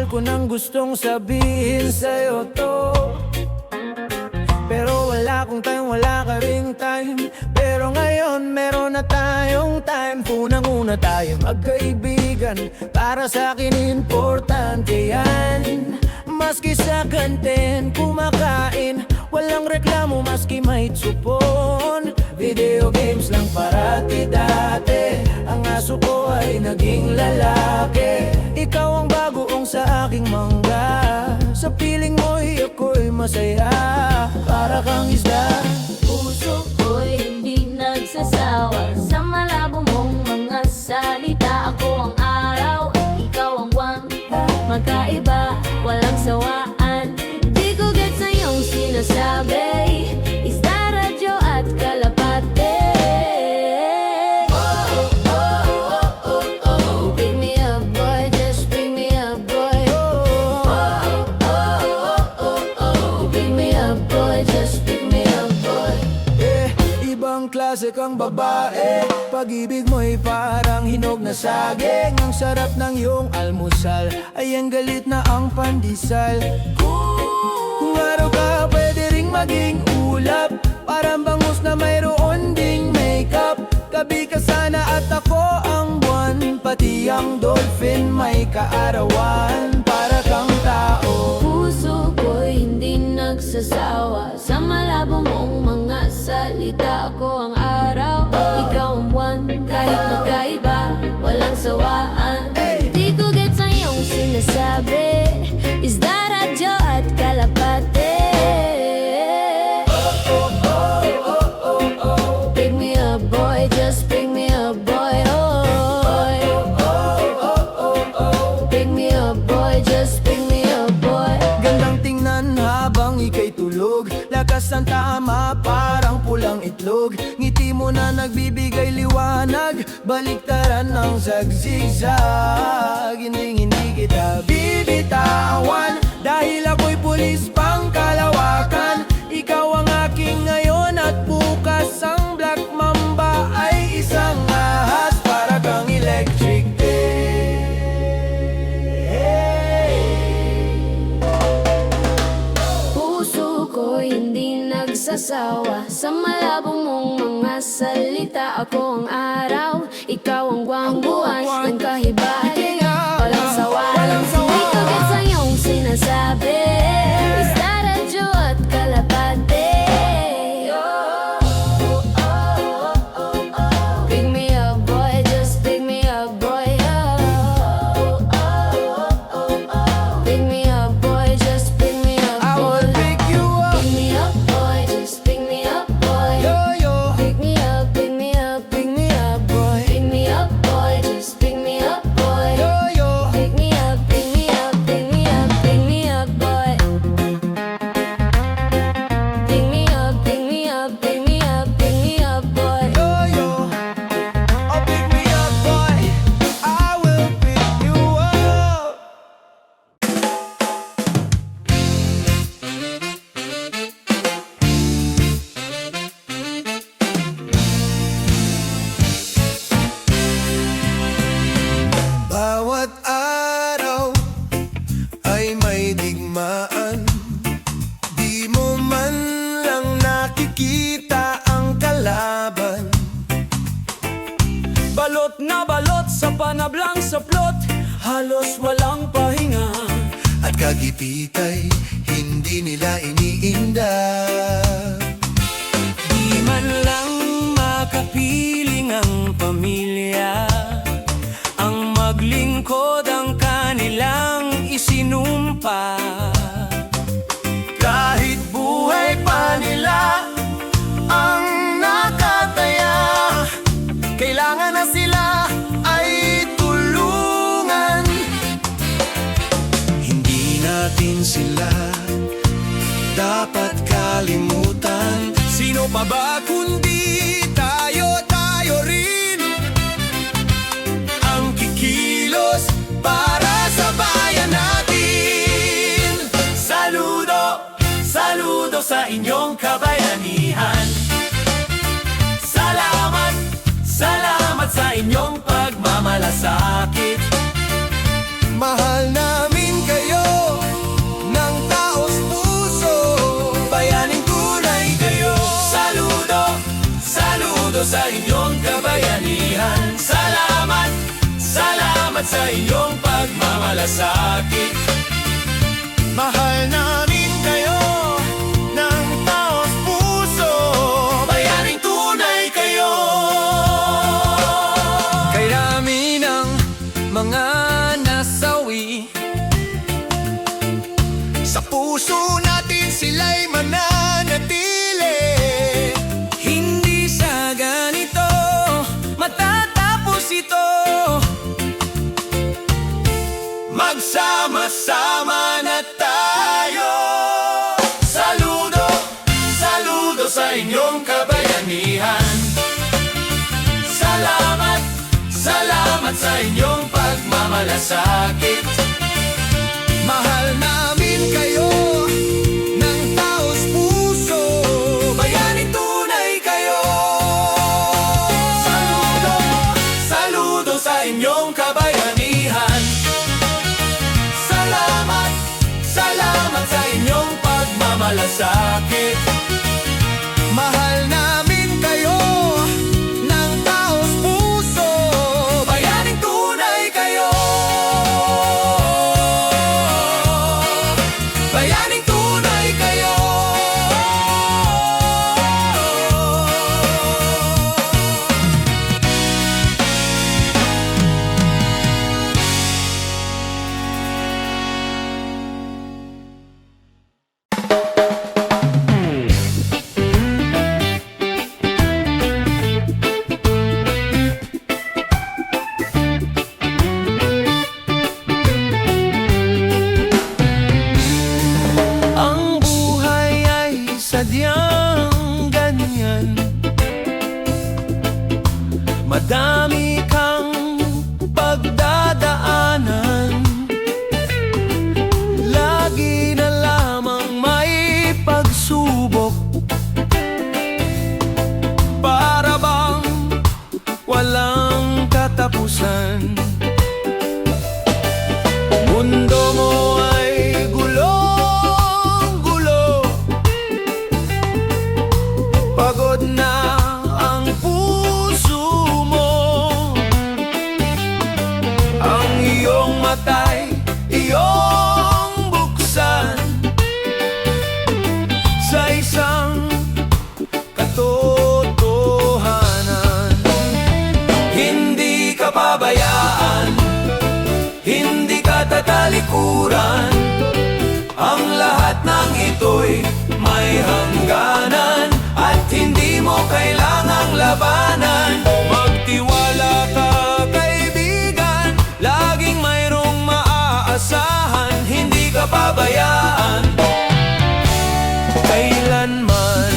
Matagal ko nang gustong sabihin sa'yo to, pero wala kong time, wala ka ring time. Pero ngayon meron na tayong time. Unang-una tayo magkaibigan, para sa'kin importante yan. Maski sa kantin, kumakain, walang reklamo maski may tsupon. Video games lang parati dati, ang aso ko ay naging lalaki. Ikaw ang bagoong sa aking mangga, sa piling mo'y ako'y masaya. Para kang isda, Puso ko'y hindi nagsasawa sa malabo mong mga salita. Ako ang araw, ikaw ang buwan, magkaiba, walang sawaan. Di ko get sa iyong sinasabi, isda, radyo at kalapate. Pick me up boy, just pick me up boy. Pick me up boy, just pick me up boy. ibang klase kang babae. Pag-ibig mo'y parang hinog na saging. Ang sarap ng iyong almusal ay ang galit na ang pandesal. Kung araw ka pwede ring maging ulap, parang bangus na mayroon ding makeup. Gabi ka sana at ako ang buwan, pati ang dolphin may kaarawan. Para kang tao, Puso ko'y hindi nagsasawa sa malabo mong mga salita. Ako ang araw, ikaw ang buwan, kahit magkaiba, walang sawaan. Di ko get sa iyong sinasabi, isda, radyo at kalapate. Pick me up boy, just pick me up boy. Pick me up boy, just pick me up boy. gandang tingnan habang ika'y tulog. Lakas ng tama parang pulang itlog. Ngiti mo na nagbibigay liwanag, baliktaran ng zagzigzag. Hindi kita bibitawan, dahil ako'y pulis pang kalawakan. Ikaw ang aking ngayon at bukas. Ang Black Mamba ay isang ahas, para kang electric Puso ko'y hindi nagsasawa sa malabo mong mga salita. Ako ang araw, ikaw ang buwan, ng kahibati, walang sawaan. Di ko get sa iyong sinasabi, isda, radyo at kalapate. Pick me up boy, just pick me up boy. Pick me up boy, just pick me up I boy. will pick you up. Pick me up, boy, just pick me up, boy. Yo, yo. Pick me up, pick me up, Pick me up, boy. pick me up, boy, just pick me up, boy. Yo, yo. Pick me up, pick me up, pick me up, pick me up, boy. Pick me up, pick me up, pick me up, pick me up, boy. Yo, yo. Oh, pick me up, boy. I will pick you up. Bawat araw ay may digmaan. Di mo man lang nakikita ang kalaban. Balot na balot sa panablang saplot, halos walang pahinga. At kagipit ay hindi nila iniinda. Di man lang makapiling ang pamilya, ang maglingkod ang kanilang isinumpa. Kahit buhay pa nila ang nakataya, kailangan na sila ay tulungan. Hindi natin sila dapat kalimutan. Sino pa ba kundi tayo rin ang kikilos para sa bayan natin. Saludo, saludo sa inyong kabayanihan. Salamat, salamat sa inyong pagmamalasakit. Mahal namin kayo. Saludo sa inyong kabayanihan. Salamat, salamat sa inyong pagmamalasakit. Mahal namin kayo ng taos puso, bayaning tunay kayo. Kay rami ng mga nasawi, sa puso natin sila'y mananatili. Hindi sa ganito matatapos ito. Magsama-sama na tayo. Saludo, saludo sa inyong kabayanihan. Salamat, salamat sa inyong pagmamalasakit. Mahal namin kayo ng taos puso, bayaning tunay kayo. Saludo, saludo sa inyong kabayanihan. Salamat, salamat sa inyong pagmamalasakit. Mahal namin kayo ng taos puso, bayaning tunay kayo. Bayaning tunay kayo. Ang buhay ay sadyang ganyan. Madami kang pagdadaanan. Lagi na lamang may pagsubok. Para bang walang katapusan. Mundo mo ay gulong-gulo. Pagod na ang puso mo. Ang iyong mata'y iyong buksan sa isang katotohanan. Hindi ka pabayaan, hindi ka tatalikuran. Ang lahat ng ito'y may hangganan at hindi mo kailangang labanan. Magtiwala ka, kaibigan, laging mayroong maaasahan. Hindi ka pabayaan kailanman.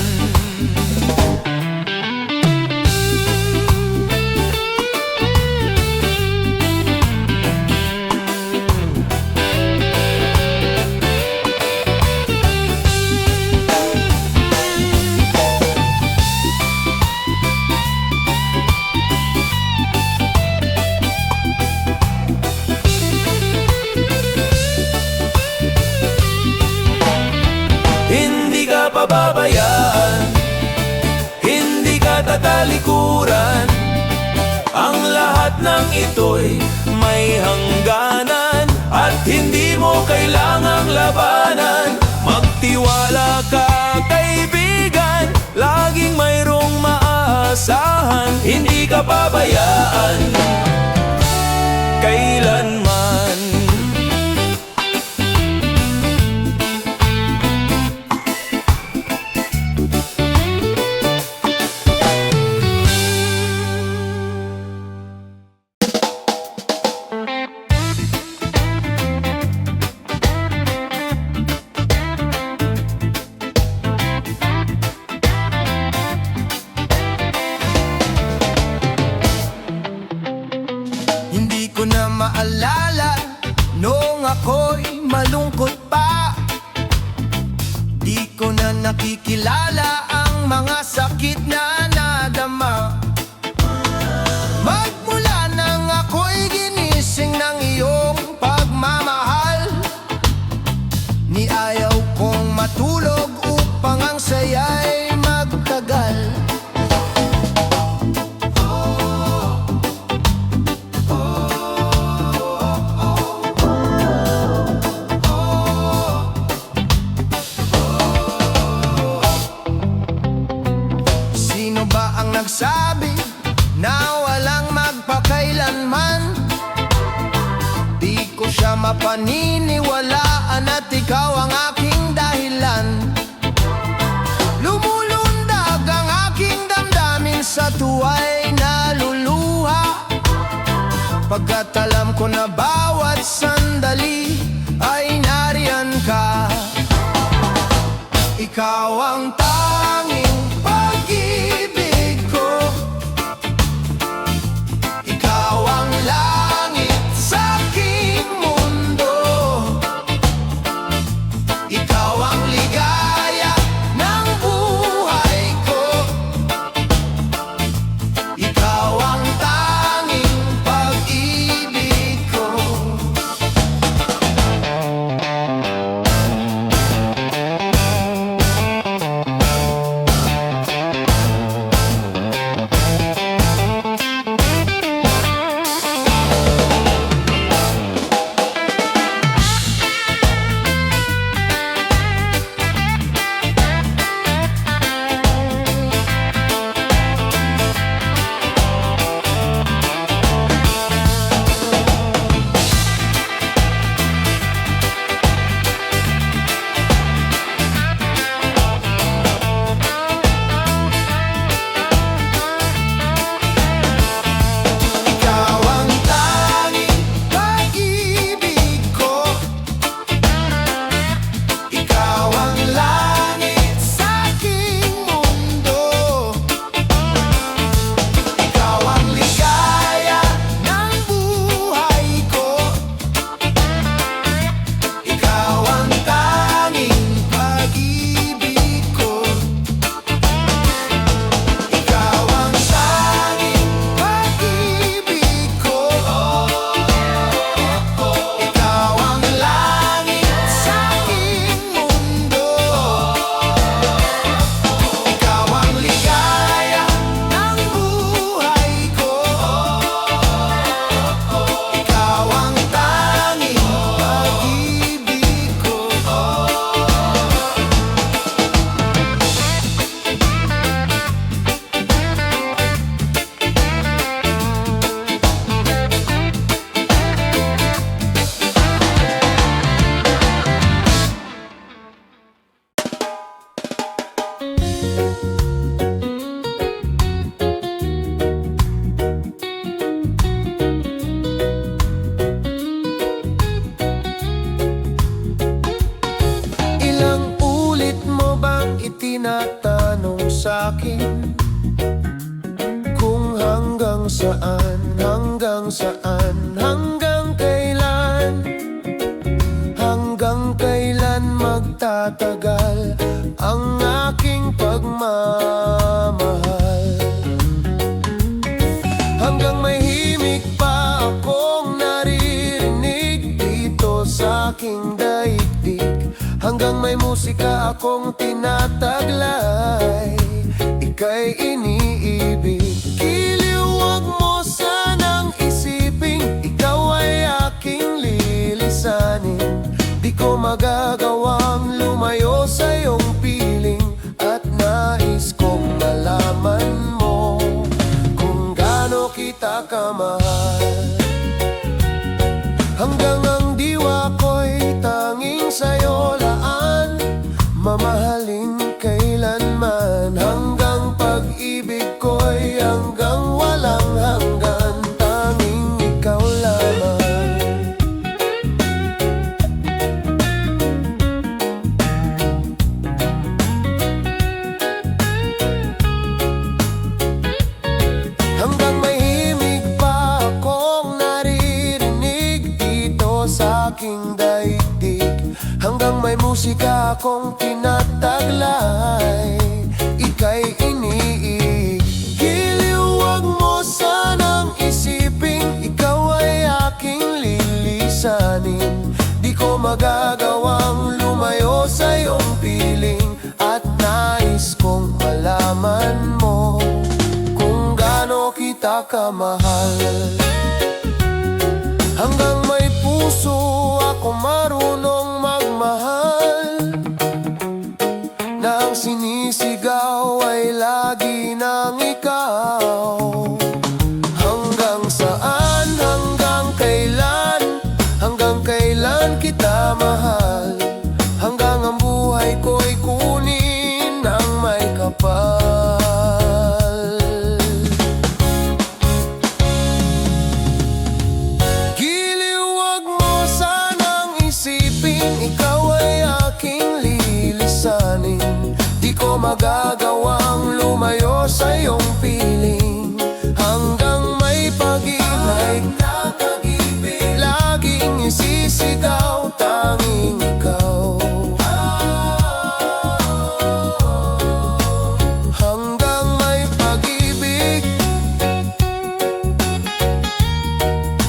Hindi ka pababayaan, hindi ka tatalikuran. Ang lahat ng ito'y may hangganan at hindi mo kailangang labanan. Magtiwala ka, kaibigan, laging mayroong maaasahan. Hindi ka pabayaan kailanman. Hindi ko na maalala noong ako'y malungkot pa. Di ko na nakikilala ang mga sakit na nadama. Magmula nang ako'y ginising ng iyong pagmamahal, ni ayaw kong matulog upang ang saya'y magtagal. paniniwalaan at ikaw ang aking dahilan. Lumulundag ang aking damdamin sa tuwa'y naluluha, pagkat alam ko na bawat sandali ay nariyan ka. Ikaw ang tanging pag-ibig ko, ikaw ang langit sa aking mundo, ikaw ang ligaya ng buhay ko, ikaw ang tanging pag-ibig ko. Ikaw ang tanging pag-ibig ko, ikaw ang langit sa aking mundo, ikaw ang ligaya ng buhay ko, ikaw ang tanging pag-ibig ko, ikaw ang tanging pag-ibig ko, ikaw ang langit sa aking mundo, ikaw ang ligaya ng buhay ko, ikaw ang tanging pag-ibig ko. Ilang ulit mo bang itinatanong sa'kin kung hanggang saan, hanggang kailan magtatagal ang aking pagmamahal? Hanggang may himig pa akong naririnig dito sa aking daigdig, hanggang may musika akong tinataglay, ika'y iniibig. Kiliwag mo sanang isiping ikaw ay aking lilisanin, di ko magagawang lumayo sa iyong piling, at nais kong malaman mo kung gaano kita kamahal. Hanggang ang diwa ko'y tanging sa'yo laan, mamahalin kailanman, hanggang pag-ibig ko'y hanggang walang hanggan, tanging ikaw lamang. Hanggang may himig pa akong naririnig dito sa aking daigdig, hanggang may musika akong tinataglay, ika'y iniig. Kiliwag mo sanang isiping ikaw ay aking lilisanin, di ko magagawang lumayo sa iyong piling, at nais kong malaman mo kung gaano kita kamahal. Hanggang may puso ako marunong magmahal, na ang sinisigaw ay lagi ng ikaw. Hanggang saan, hanggang kailan ikaw ay aking lilisanin, di ko magagawang lumayo sa iyong piling. Hanggang may pag-ibig, laging isisigaw, tanging ikaw. Hanggang may pag-ibig,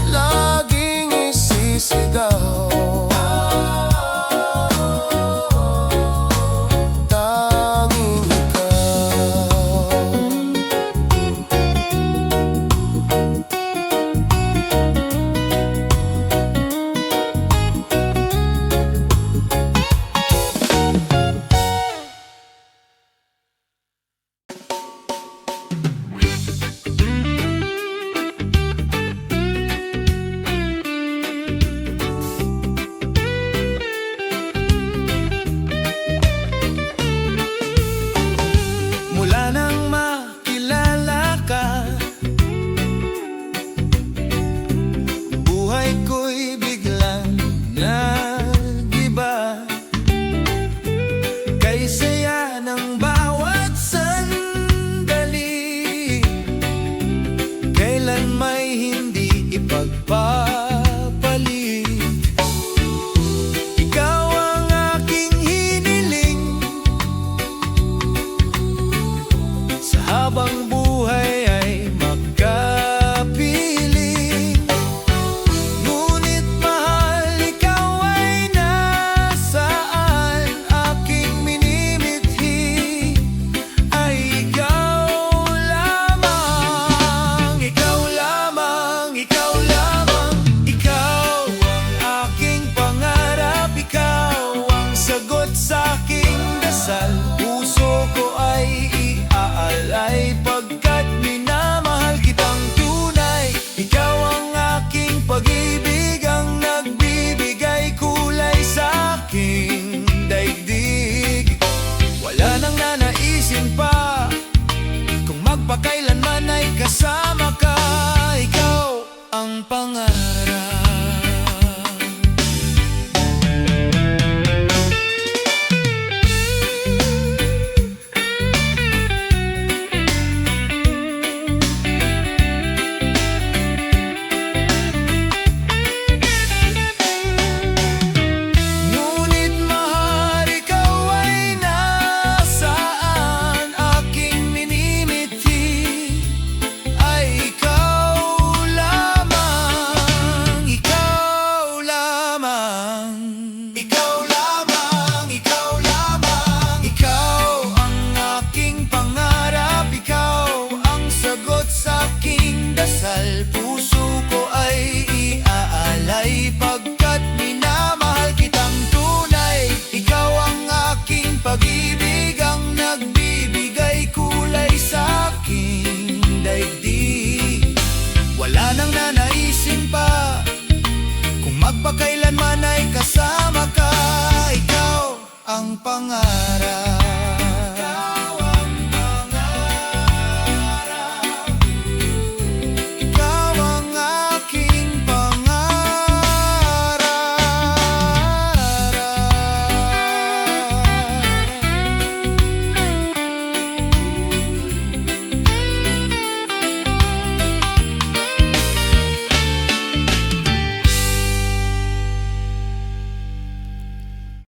laging isisigaw, tanging ikaw. Mula nang makilala ka, buhay ko'y biglang nag-iba. Kay saya ng bawat sandali, kailan may hindi ipagpapalit. Ikaw ang aking hiniling sa habang buhay ay magkapiling. Ngunit mahal, ikaw ay nasaan? Aking minimithi ay ikaw lamang. Ikaw lamang, ikaw lamang. Ikaw ang aking pangarap, ikaw ang sagot sa aking dasal. Puso ko ay iaalay pagkat minamahal kitang tunay. Ikaw ang aking pag-ibig, ang nagbibigay kulay sa aking daigdig. Wala nang nanaisin pa kung magpakailanman ay kasama.